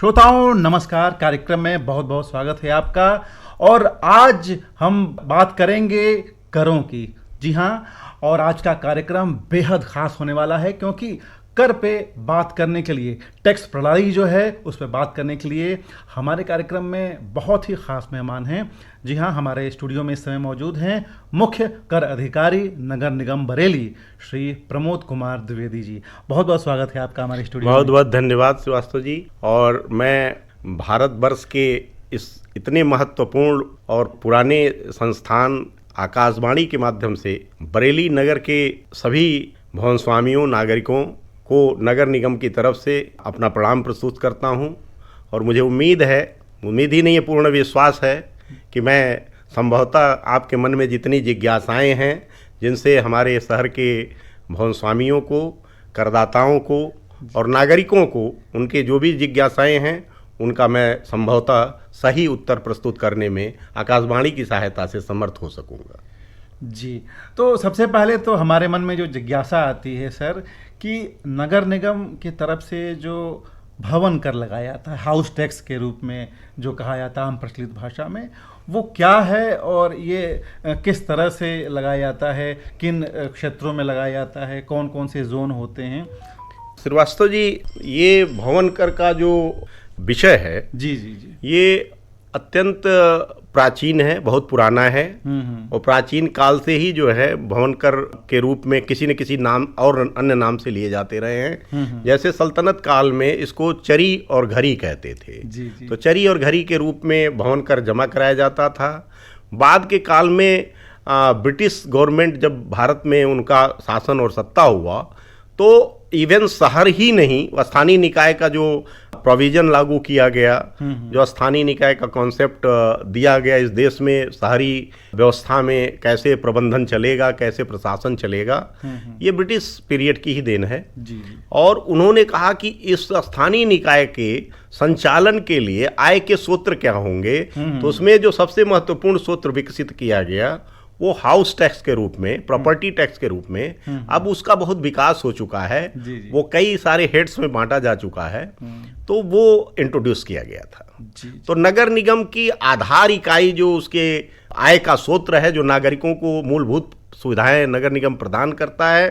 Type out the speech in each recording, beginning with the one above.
श्रोताओं नमस्कार। कार्यक्रम में बहुत बहुत स्वागत है आपका। और आज हम बात करेंगे करों की। जी हाँ, और आज का कार्यक्रम बेहद खास होने वाला है क्योंकि कर पे बात करने के लिए, टैक्स प्रणाली जो है उस पर बात करने के लिए हमारे कार्यक्रम में बहुत ही खास मेहमान हैं। जी हाँ, हमारे स्टूडियो में इस समय मौजूद हैं मुख्य कर अधिकारी नगर निगम बरेली श्री प्रमोद कुमार द्विवेदी जी। बहुत बहुत स्वागत है आपका हमारे स्टूडियो में। बहुत बहुत धन्यवाद श्रीवास्तव जी। और मैं भारतवर्ष के इस इतने महत्वपूर्ण और पुराने संस्थान आकाशवाणी के माध्यम से बरेली नगर के सभी भवन स्वामियों, नागरिकों को नगर निगम की तरफ से अपना प्रणाम प्रस्तुत करता हूं। और मुझे उम्मीद ही नहीं है, पूर्ण विश्वास है कि मैं संभवतः आपके मन में जितनी जिज्ञासाएं हैं, जिनसे हमारे शहर के भवन स्वामियों को, करदाताओं को और नागरिकों को उनके जो भी जिज्ञासाएं हैं, उनका मैं संभवतः सही उत्तर प्रस्तुत करने में आकाशवाणी की सहायता से समर्थ हो सकूंगा। जी, तो सबसे पहले तो हमारे मन में जो जिज्ञासा आती है सर, कि नगर निगम की तरफ से जो भवन कर लगाया जाता है, हाउस टैक्स के रूप में जो कहा जाता है आम प्रचलित भाषा में, वो क्या है और ये किस तरह से लगाया जाता है, किन क्षेत्रों में लगाया जाता है, कौन कौन से जोन होते हैं? श्रीवास्तव जी, ये भवन कर का जो विषय है, जी जी जी, ये अत्यंत प्राचीन है, बहुत पुराना है। और प्राचीन काल से ही जो है भवन कर के रूप में किसी न किसी नाम और अन्य नाम से लिए जाते रहे हैं। जैसे सल्तनत काल में इसको चरी और घरी कहते थे। जी जी। तो चरी और घरी के रूप में भवन कर जमा कराया जाता था। बाद के काल में ब्रिटिश गवर्नमेंट जब भारत में उनका शासन और सत्ता हुआ, तो इवन शहर ही नहीं, स्थानीय निकाय का जो प्रोविजन लागू किया गया, जो स्थानीय निकाय का कॉन्सेप्ट दिया गया इस देश में, शहरी व्यवस्था में कैसे प्रबंधन चलेगा, कैसे प्रशासन चलेगा, ये ब्रिटिश पीरियड की ही देन है। जी। और उन्होंने कहा कि इस स्थानीय निकाय के संचालन के लिए आय के सूत्र क्या होंगे, तो उसमें जो सबसे महत्वपूर्ण सूत्र विकसित किया गया वो हाउस टैक्स के रूप में, प्रॉपर्टी टैक्स के रूप में। अब उसका बहुत विकास हो चुका है। जी जी। वो कई सारे हेड्स में बांटा जा चुका है। तो वो इंट्रोड्यूस किया गया था। जी। तो नगर निगम की आधार इकाई जो उसके आय का सूत्र है, जो नागरिकों को मूलभूत सुविधाएं नगर निगम प्रदान करता है,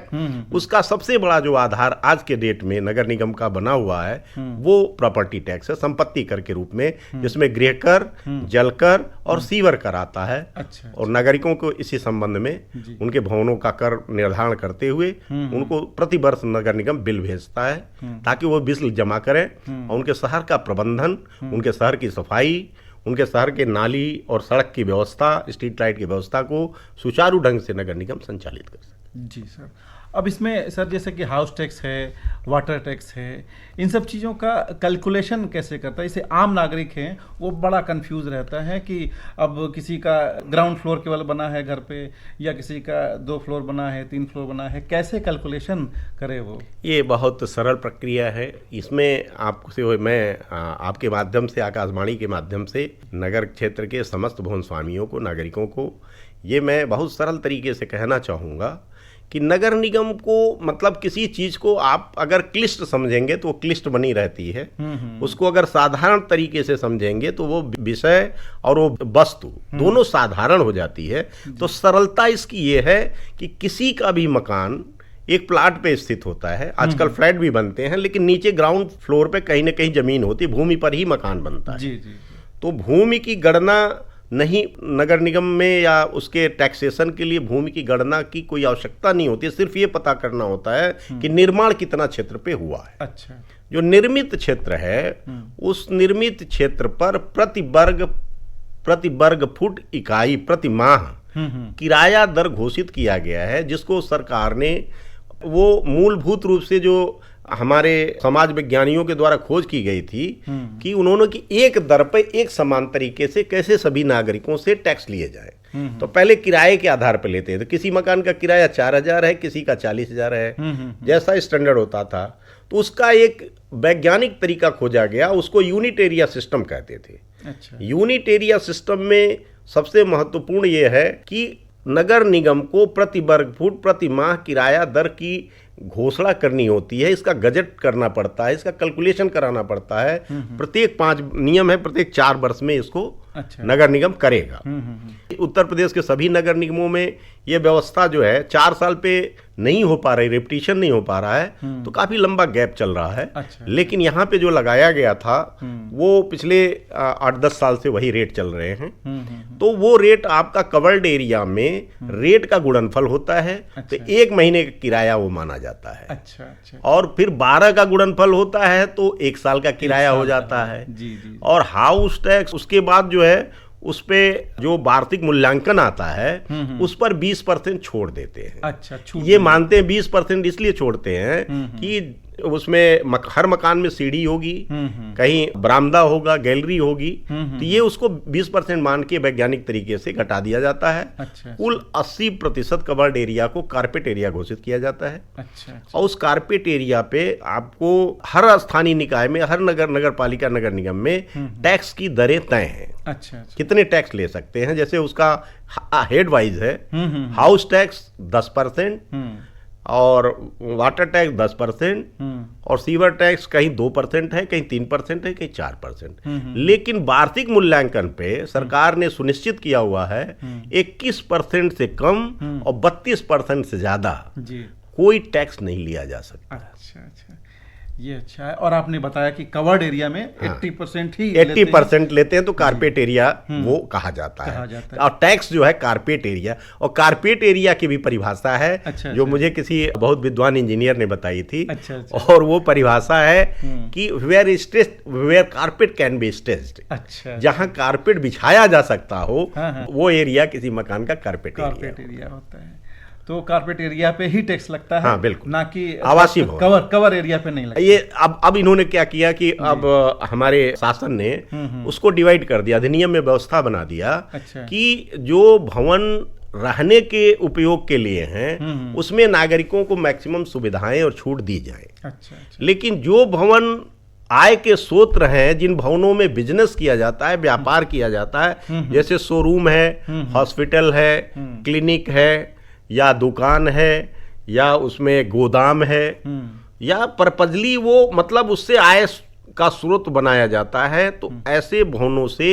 उसका सबसे बड़ा जो आधार आज के डेट में नगर निगम का बना हुआ है, वो प्रॉपर्टी टैक्स है, संपत्ति कर के रूप में, जिसमें गृह कर, जल कर और सीवर कर आता है। अच्छा। और नागरिकों को इसी संबंध में उनके भवनों का कर निर्धारण करते हुए उनको प्रति वर्ष नगर निगम बिल भेजता है, ताकि वो बिल जमा करें और उनके शहर का प्रबंधन, उनके शहर की सफाई, उनके शहर के नाली और सड़क की व्यवस्था, स्ट्रीट लाइट की व्यवस्था को सुचारू ढंग से नगर निगम संचालित कर सके। जी सर। अब इसमें सर जैसे कि हाउस टैक्स है, वाटर टैक्स है, इन सब चीज़ों का कैलकुलेशन कैसे करता है? इसे आम नागरिक हैं वो बड़ा कंफ्यूज रहता है कि अब किसी का ग्राउंड फ्लोर केवल बना है घर पे, या किसी का 2 फ्लोर बना है, 3 फ्लोर बना है, कैसे कैलकुलेशन करे वो? ये बहुत सरल प्रक्रिया है। इसमें आपसे मैं आपके माध्यम से, आकाशवाणी के माध्यम से नगर क्षेत्र के समस्त भवन स्वामियों को, नागरिकों को ये मैं बहुत सरल तरीके से कहना चाहूँगा कि नगर निगम को, मतलब किसी चीज़ को आप अगर क्लिष्ट समझेंगे तो वो क्लिष्ट बनी रहती है। उसको अगर साधारण तरीके से समझेंगे तो वो विषय और वो वस्तु दोनों साधारण हो जाती है। तो सरलता इसकी ये है कि किसी का भी मकान एक प्लाट पे स्थित होता है। आजकल फ्लैट भी बनते हैं, लेकिन नीचे ग्राउंड फ्लोर पे कहीं ना कहीं जमीन होती है, भूमि पर ही मकान बनता है। जी जी। तो भूमि की गणना नहीं, नगर निगम में या उसके टैक्सेशन के लिए भूमि की गणना की कोई आवश्यकता नहीं होती है। सिर्फ ये पता करना होता है कि निर्माण कितना क्षेत्र पे हुआ है। अच्छा। जो निर्मित क्षेत्र है, उस निर्मित क्षेत्र पर प्रति वर्ग फुट इकाई प्रति माह किराया दर घोषित किया गया है, जिसको सरकार ने, वो मूलभूत रूप से जो हमारे समाज विज्ञानियों के द्वारा खोज की गई थी कि उन्होंने कि एक दर पर एक समान तरीके से कैसे सभी नागरिकों से टैक्स लिए जाए। तो पहले किराए के आधार पर लेते थे। तो किसी मकान का किराया 4,000 है, किसी का 40,000 है, जैसा स्टैंडर्ड होता था। तो उसका एक वैज्ञानिक तरीका खोजा गया, उसको यूनिट एरिया सिस्टम कहते थे। अच्छा। यूनिट एरिया सिस्टम में सबसे महत्वपूर्ण ये है कि नगर निगम को प्रति वर्ग फुट प्रति माह किराया दर की घोषणा करनी होती है, इसका गजट करना पड़ता है, इसका कैलकुलेशन कराना पड़ता है। प्रत्येक 5 नियम है, प्रत्येक 4 वर्ष में इसको नगर निगम करेगा। उत्तर प्रदेश के सभी नगर निगमों में ये व्यवस्था जो है 4 साल पे नहीं हो पा रही, रेपिटेशन नहीं हो पा रहा है, तो काफी लंबा गैप चल रहा है। लेकिन यहाँ पे जो लगाया गया था वो पिछले 8-10 साल से वही रेट चल रहे हैं। तो वो रेट आपका कवर्ड एरिया में रेट का गुणनफल होता है। तो 1 महीने का किराया वो माना जाता है। और फिर 12 का गुणनफल होता है तो 1 साल का किराया हो जाता है। और हाउस टैक्स उसके बाद जो है उस पे जो वार्षिक मूल्यांकन आता है उस पर 20% छोड़ देते हैं। ये मानते हैं 20% इसलिए छोड़ते हैं कि उसमें हर मकान में सीढ़ी होगी, कहीं बरामदा होगा, गैलरी होगी, तो ये उसको 20% मान के वैज्ञानिक तरीके से घटा दिया जाता है। कुल 80% कवर्ड एरिया को कारपेट एरिया घोषित किया जाता है। और उस कारपेट एरिया पे आपको हर स्थानीय निकाय में, हर नगर पालिका नगर निगम में टैक्स की दरें तय हैं। कितने टैक्स ले सकते हैं, जैसे उसका हेड वाइज है। हाउस टैक्स 10% और वाटर टैक्स 10% और सीवर टैक्स कहीं 2% है, कहीं 3% है, कहीं 4%। लेकिन वार्षिक मूल्यांकन पे सरकार ने सुनिश्चित किया हुआ है 21% से कम और 32% से ज्यादा कोई टैक्स नहीं लिया जा सकता। ये अच्छा है। और आपने बताया कि कवर्ड एरिया में 80% ही 80% लेते हैं तो कारपेट एरिया वो कहा जाता है। और टैक्स जो है कारपेट एरिया, और कारपेट एरिया की भी परिभाषा है जो मुझे किसी बहुत विद्वान इंजीनियर ने बताई थी। और वो परिभाषा है कि where carpet can be staged, जहां कारपेट बिछाया जा सकता हो वो एरिया किसी मकान का कारपेट एरिया होता है। तो कारपेट एरिया पे ही टैक्स लगता है। हाँ, बिल्कुल, ना कि आवासीय कवर एरिया पे नहीं लगता। ये अब इन्होंने क्या किया कि अब हमारे शासन ने उसको डिवाइड कर दिया, अधिनियम में व्यवस्था बना दिया कि जो भवन रहने के उपयोग के लिए हैं उसमें नागरिकों को मैक्सिमम सुविधाएं और छूट दी जाए। लेकिन जो भवन आय के स्रोत हैं, जिन भवनों में बिजनेस किया जाता है, व्यापार किया जाता है, जैसे शोरूम है, हॉस्पिटल है, क्लिनिक है, या दुकान है, या उसमें गोदाम है, या परपजली वो मतलब उससे आय का स्रोत बनाया जाता है, तो ऐसे भवनों से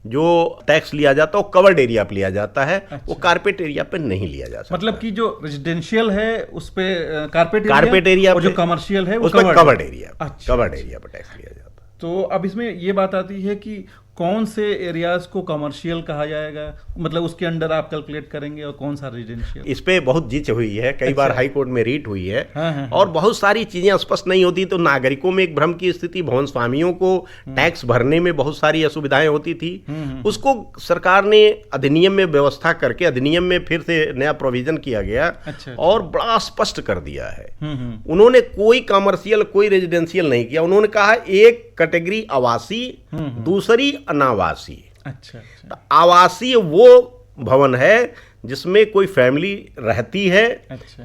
जो टैक्स लिया जाता है वो कवर्ड एरिया पे लिया जाता है। वो कारपेट एरिया पे नहीं लिया जा सकता। मतलब कि जो रेजिडेंशियल है उस पे कारपेट एरिया, और जो कमर्शियल है उस पर कवर्ड एरिया पर टैक्स लिया जाता है। तो अब इसमें ये बात आती है कि कौन से एरियाज को कमर्शियल कहा जाएगा, मतलब उसके अंडर आप कैलकुलेट करेंगे, और कौन सा रेजिडेंशियल? इस पे बहुत जिच हुई है, कई बार हाई कोर्ट में रीट हुई है। और बहुत सारी चीजें स्पष्ट नहीं होती, तो नागरिकों में एक भ्रम की स्थिति, भवन स्वामियों को टैक्स भरने में बहुत सारी असुविधाएं होती थी। उसको सरकार ने अधिनियम में व्यवस्था करके अधिनियम में फिर से नया प्रोविजन किया गया और बड़ा स्पष्ट कर दिया है। उन्होंने कोई कमर्शियल कोई रेजिडेंशियल नहीं किया। उन्होंने कहा एक कैटेगरी आवासी, दूसरी अनावासी। तो आवासीय वो भवन है जिसमें कोई फैमिली रहती है,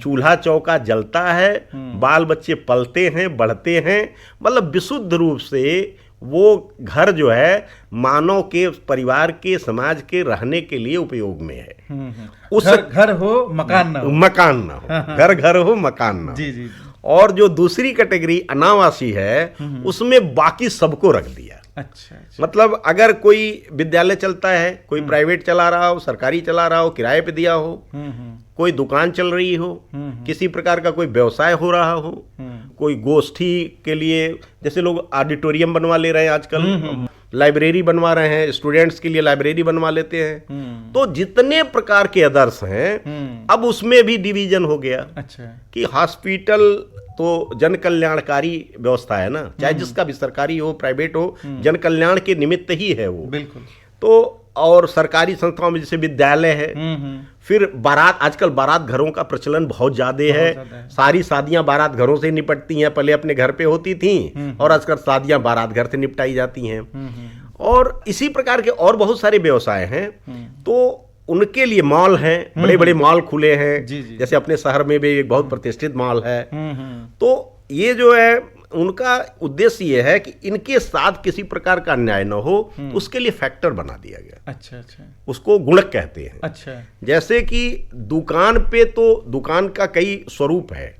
चूल्हा चौका जलता है, बाल बच्चे पलते हैं, बढ़ते हैं, मतलब विशुद्ध रूप से वो घर जो है मानव के, परिवार के, समाज के रहने के लिए उपयोग में है। उस घर हो मकान ना हो, घर हो मकान ना हो। और जो दूसरी कैटेगरी अनावासी है उसमें बाकी सबको रख दिया। मतलब अगर कोई विद्यालय चलता है, कोई प्राइवेट चला रहा हो, सरकारी चला रहा हो, किराए पे दिया हो, कोई दुकान चल रही हो, किसी प्रकार का कोई व्यवसाय हो रहा हो, कोई गोष्ठी के लिए, जैसे लोग ऑडिटोरियम बनवा ले रहे हैं आजकल, लाइब्रेरी बनवा रहे हैं, स्टूडेंट्स के लिए लाइब्रेरी बनवा लेते हैं। तो जितने प्रकार के अदर्स हैं अब उसमें भी डिवीजन हो गया कि हॉस्पिटल तो जन कल्याणकारी व्यवस्था है ना, चाहे जिसका भी सरकारी हो प्राइवेट हो, जन कल्याण के निमित्त ही है वो। बिल्कुल। तो और सरकारी संस्थाओं में जैसे विद्यालय है, फिर बारात, आजकल बारात घरों का प्रचलन बहुत ज्यादा है। सारी शादियां बारात घरों से निपटती हैं, पहले अपने घर पे होती थी और आजकल शादियां बारात घर से निपटाई जाती हैं। और इसी प्रकार के और बहुत सारे व्यवसाय हैं। तो उनके लिए मॉल हैं, बड़े बड़े मॉल खुले हैं, जैसे अपने शहर में भी एक बहुत प्रतिष्ठित मॉल है। तो ये जो है उनका उद्देश्य ये है कि इनके साथ किसी प्रकार का अन्याय न हो, उसके लिए फैक्टर बना दिया गया। अच्छा अच्छा। उसको गुणक कहते हैं। अच्छा। जैसे कि दुकान पे, तो दुकान का कई स्वरूप है।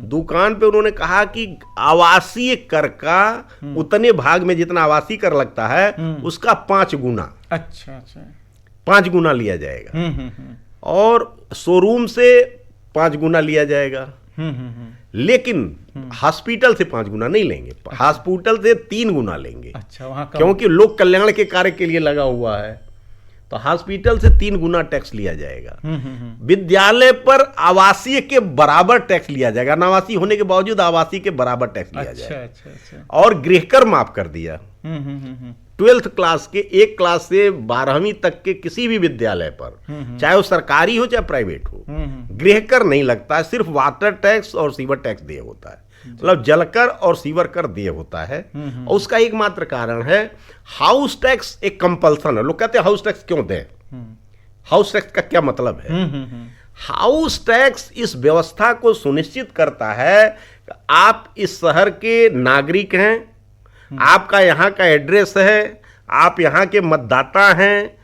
दुकान पे उन्होंने कहा कि आवासीय कर का उतने भाग में जितना आवासीय कर लगता है उसका 5 गुना। अच्छा अच्छा। 5 गुना लिया जाएगा। और शोरूम से 5 गुना लिया जाएगा। लेकिन हॉस्पिटल से 5 गुना नहीं लेंगे। हॉस्पिटल से 3 गुना लेंगे। अच्छा, वहां क्योंकि लोक कल्याण के कार्य के लिए लगा हुआ है, तो हॉस्पिटल से 3 गुना टैक्स लिया जाएगा। विद्यालय पर आवासीय के बराबर टैक्स लिया जाएगा, अनावासीय होने के बावजूद आवासीय के बराबर टैक्स लिया जाएगा। अच्छा अच्छा। और गृहकर माफ कर दिया। 12th क्लास के 1 क्लास से 12वीं तक के किसी भी विद्यालय पर, चाहे वो सरकारी हो चाहे प्राइवेट हो, गृहकर नहीं लगता है। सिर्फ वाटर टैक्स और सीवर टैक्स देय होता है। मतलब जलकर और सीवर कर देय होता है। और उसका एकमात्र कारण है हाउस टैक्स एक कंपल्सन है। लोग कहते हैं हाउस टैक्स क्यों दें? हाउस टैक्स का क्या मतलब है? हाउस टैक्स इस व्यवस्था को सुनिश्चित करता है कि आप इस शहर के नागरिक हैं, आपका यहाँ का एड्रेस है, आप यहाँ के मतदाता हैं,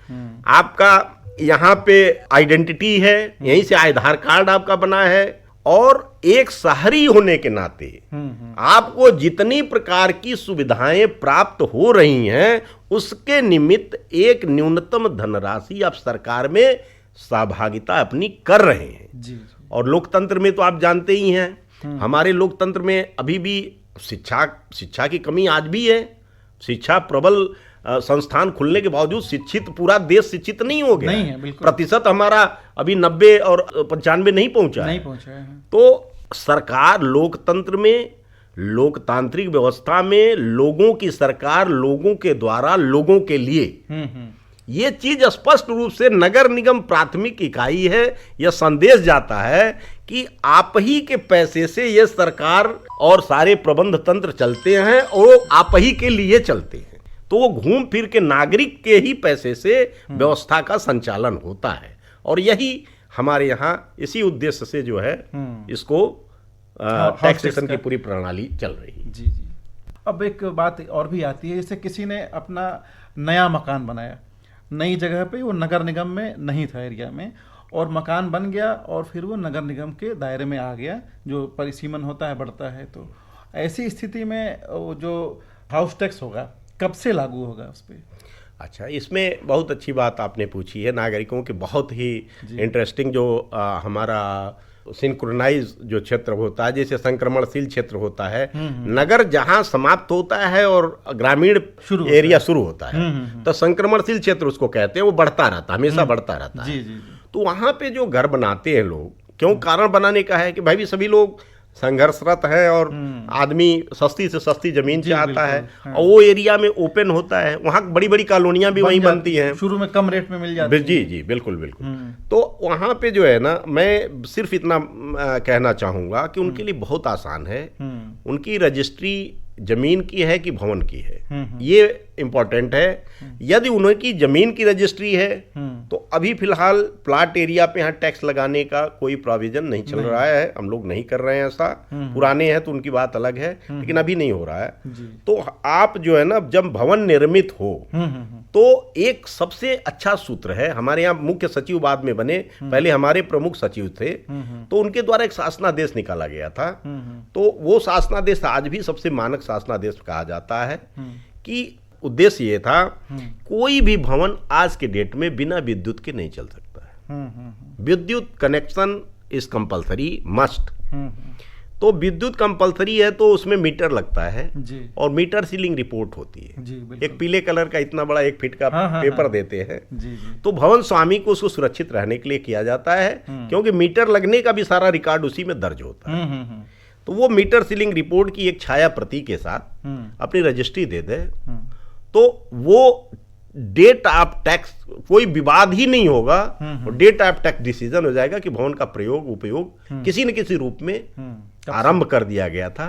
आपका यहाँ पे आइडेंटिटी है, यहीं से आधार कार्ड आपका बना है, और एक शहरी होने के नाते आपको जितनी प्रकार की सुविधाएं प्राप्त हो रही हैं उसके निमित्त एक न्यूनतम धनराशि आप सरकार में सहभागिता अपनी कर रहे हैं। जी। और लोकतंत्र में तो आप जानते ही हैं, हमारे लोकतंत्र में अभी भी शिक्षा की कमी आज भी है। शिक्षा प्रबल संस्थान खुलने के बावजूद शिक्षित पूरा देश शिक्षित नहीं हो गया नहीं है, बिल्कुल। प्रतिशत हमारा अभी 90 और 95 नहीं पहुंचा है। तो सरकार लोकतंत्र में, लोकतांत्रिक व्यवस्था में लोगों की सरकार लोगों के द्वारा लोगों के लिए, ये चीज स्पष्ट रूप से नगर निगम प्राथमिक इकाई है। यह संदेश जाता है कि आप ही के पैसे से ये सरकार और सारे प्रबंध तंत्र चलते हैं और आप ही के लिए चलते हैं। तो वो घूम फिर के नागरिक के ही पैसे से व्यवस्था का संचालन होता है। और यही हमारे यहाँ इसी उद्देश्य से जो है इसको टैक्सेशन की पूरी प्रणाली चल रही है। जी जी। अब एक बात और भी आती है, जैसे किसी ने अपना नया मकान बनाया नई जगह पे, वो नगर निगम में नहीं था एरिया में, और मकान बन गया और फिर वो नगर निगम के दायरे में आ गया, जो परिसीमन होता है बढ़ता है। तो ऐसी स्थिति में वो जो हाउस टैक्स होगा कब से लागू होगा उस पर? अच्छा, इसमें बहुत अच्छी बात आपने पूछी है। नागरिकों के बहुत ही इंटरेस्टिंग जो हमारा सिंक्रोनाइज जो क्षेत्र होता है, जैसे संक्रमणशील क्षेत्र होता है, नगर जहां समाप्त होता है और ग्रामीण एरिया शुरू होता है, तो संक्रमणशील क्षेत्र उसको कहते हैं। वो बढ़ता रहता है, हमेशा बढ़ता रहता है। तो वहां पे जो घर बनाते हैं लोग, क्यों कारण बनाने का है कि भाई भी सभी लोग संघर्षरत है और आदमी सस्ती से सस्ती जमीन चाहता है। और वो एरिया में ओपन होता है, वहाँ बड़ी बड़ी कॉलोनियां भी वहीं बनती हैं, शुरू में कम रेट में मिल जाती है। जी जी बिल्कुल बिल्कुल। तो वहाँ पे जो है ना, मैं सिर्फ इतना कहना चाहूँगा कि उनके लिए बहुत आसान है। उनकी रजिस्ट्री जमीन की है कि भवन की है, ये इंपॉर्टेंट है। यदि उनकी जमीन की रजिस्ट्री है तो अभी फिलहाल प्लाट एरिया पे यहाँ टैक्स लगाने का कोई प्रोविजन नहीं चल रहा है, हम लोग नहीं कर रहे हैं ऐसा। पुराने हैं तो उनकी बात अलग है, लेकिन अभी नहीं हो रहा है। तो आप जो है ना, जब भवन निर्मित हो तो एक सबसे अच्छा सूत्र है, हमारे यहाँ मुख्य सचिव बाद में बने, पहले हमारे प्रमुख सचिव थे, तो उनके द्वारा एक शासनादेश निकाला गया था। तो वो शासनादेश आज भी सबसे मानक शासनादेश कहा जाता है कि उद्देश्य ये था, कोई भी भवन आज के डेट में बिना विद्युत के नहीं चल सकता है। विद्युत कनेक्शन इज कंपलसरी, मस्ट। तो विद्युत कंपलसरी है तो उसमें मीटर लगता है और मीटर सीलिंग रिपोर्ट होती है। एक पीले कलर का इतना बड़ा 1 फीट का पेपर देते हैं। तो भवन स्वामी को उसको सुरक्षित रहने के लिए किया जाता है, क्योंकि मीटर लगने का भी सारा रिकॉर्ड उसी में दर्ज होता है। तो वो मीटर सीलिंग रिपोर्ट की एक छाया प्रति के साथ अपनी रजिस्ट्री दे दे, तो वो डेट ऑफ टैक्स कोई विवाद ही नहीं होगा। डेट ऑफ टैक्स डिसीजन हो जाएगा कि भवन का प्रयोग उपयोग किसी न किसी रूप में आरंभ कर दिया गया था।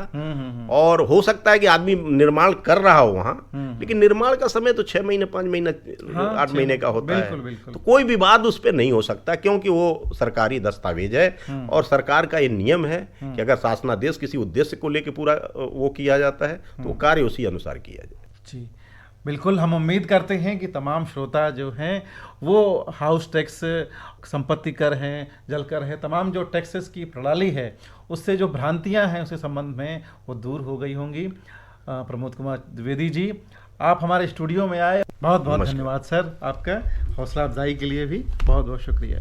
और हो सकता है कि आदमी निर्माण कर रहा हो वहाँ, लेकिन निर्माण का समय तो 6 महीने 5 महीने 8 महीने का होता है। बिल्कुल। तो कोई विवाद उस पर नहीं हो सकता, क्योंकि वो सरकारी दस्तावेज है और सरकार का ये नियम है कि अगर शासनादेश किसी उद्देश्य को लेकर पूरा वो किया जाता है तो वो कार्य उसी अनुसार किया जाए। जी बिल्कुल, हम उम्मीद करते हैं कि तमाम श्रोता जो हैं वो हाउस टैक्स, संपत्ति कर हैं, जल कर है, तमाम जो टैक्सेस की प्रणाली है उससे जो भ्रांतियां हैं उसके संबंध में वो दूर हो गई होंगी। प्रमोद कुमार द्विवेदी जी, आप हमारे स्टूडियो में आए, बहुत बहुत धन्यवाद सर। आपका हौसला अफजाई के लिए भी बहुत बहुत शुक्रिया।